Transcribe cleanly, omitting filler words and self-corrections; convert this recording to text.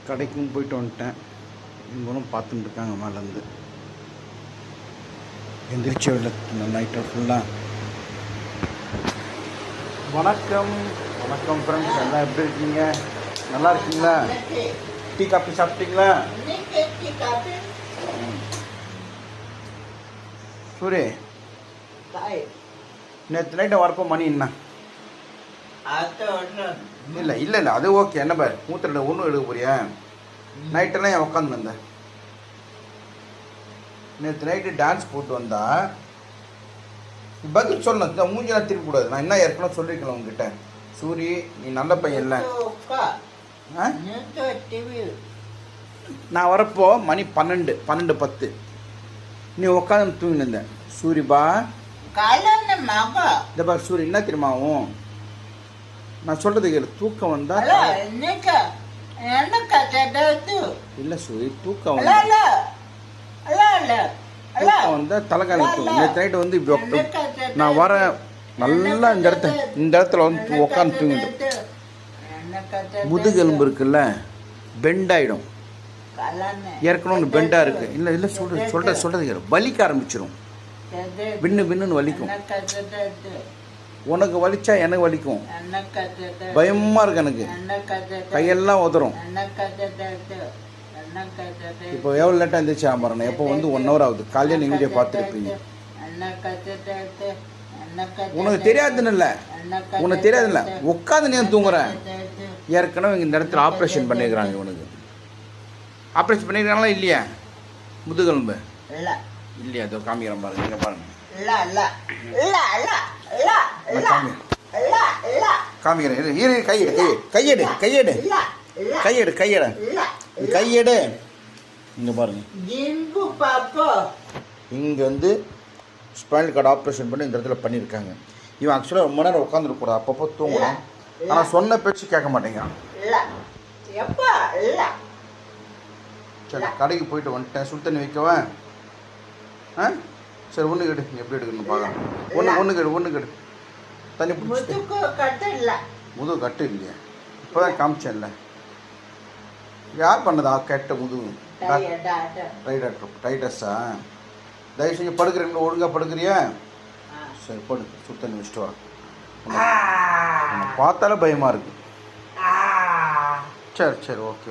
கடைக்கும் போயிட்டு வந்துட்டேன். இவங்களும் பார்த்துட்டு இருக்காங்க மேலேருந்து. எந்திரிச்சு இல்லை நைட்டு ஃபுல்லாக. வணக்கம் வணக்கம் ஃப்ரெண்ட்ஸ், எல்லாம் எப்படி இருக்கீங்க? நல்லா இருக்கீங்களா? டீ காஃபி சாப்பிட்டீங்களா? சூரி, நேற்று நைட்டை வரப்போ மணி என்ன? இல்லை இல்லை இல்லை, அது ஓகே. என்ன பாரு, மூத்திர ஒன்றும் எடுக்க போறியா? நைட்டெல்லாம் என் உட்காந்து வந்தேன். நேற்று நைட்டு டான்ஸ் போட்டு வந்தா பதில் சொல்லணும். மூஞ்செல்லாம் திருப்பக்கூடாது. நான் என்ன ஏற்கனவே சொல்லியிருக்கேன் உங்ககிட்ட. சூரி, நீ நல்ல பையன் இல்லை. நான் வரப்போ மணி 12:10. நீ உட்காந்து தூங்கி இருந்தேன். சூரிபா இந்த பார் சூரி, என்ன தெரியுமாவும் நான் சொல்றது கேளு. தூக்கம் வந்தா இல்ல சூரி, தூக்கம் வந்தா தலைகாணி தூங்கும். நேற்று நைட்டு வந்து நான் வர நல்லா இந்த இடத்துல வந்து உட்காந்து தூங்கிட்டு, முதுகெலும்பு இருக்குல்ல பெண்ட் ஆயிடும். ஏற்கனவே பெண்டா இருக்கு. இல்லை இல்லை சொல்றது கேளு. வலிக்க ஆரம்பிச்சிடும். பின்னு வலிக்கும். உனக்கு வலிச்சா எனக்கு வலிக்கும். பயமா இருக்கு எனக்கு. கையெல்லாம் உதறும். இப்போ எவ்வளோ லேட்டாக இருந்துச்சு பாருங்க. எப்போ வந்து 1 hour ஆகுது. காலையில் நீங்கள் வீடியோ பார்த்துருப்பீங்க. உனக்கு தெரியாதுன்னு இல்லை, உனக்கு தெரியாதுல்ல. உட்காந்து நீ தூங்குறேன். ஏற்கனவே இந்த இடத்துல ஆப்ரேஷன் பண்ணிக்கிறாங்க. இவனுக்கு ஆப்ரேஷன் பண்ணிக்கிறாங்களா இல்லையா? முதுகெலும்பு இல்லையா? அதோ காமிக்கிறேன் பாருங்க. நீங்கள் பாருங்க, காமிக்கிறேன். கையெடு. இங்க பாருங்க. இங்க வந்து ஸ்பைனல் கார்டு ஆப்ரேஷன் பண்ணி இந்த இடத்துல பண்ணியிருக்காங்க. இவன் ஆக்சுவலாக ரொம்ப நேரம் உட்காந்துருக்கூடாது. அப்பப்போ தூங்கணும். ஆனால் சொன்ன பேச்சு கேட்க மாட்டேங்கிறான். சரி, கடைக்கு போயிட்டு வந்துட்டேன். சுடு தண்ணி வைக்கவா? சரி, ஒன்று கெடு. எப்படி எடுக்கணும் பார்க்கலாம். ஒன்று கெடு. தண்ணி பிடிச்சிட்டு. முதுகு கட்டு இல்லையா? இப்போ தான் காமிச்சேன்ல. யார் பண்ணதா கெட்ட முதுகு? டைட்டஸா? தயவு செஞ்சு படுக்கிறீங்களா? ஒழுங்காக படுக்கிறியா? சரி, படு. சுடு தண்ணி வச்சுட்டு வா. பார்த்தாலே பயமாக இருக்கு. சரி ஓகே.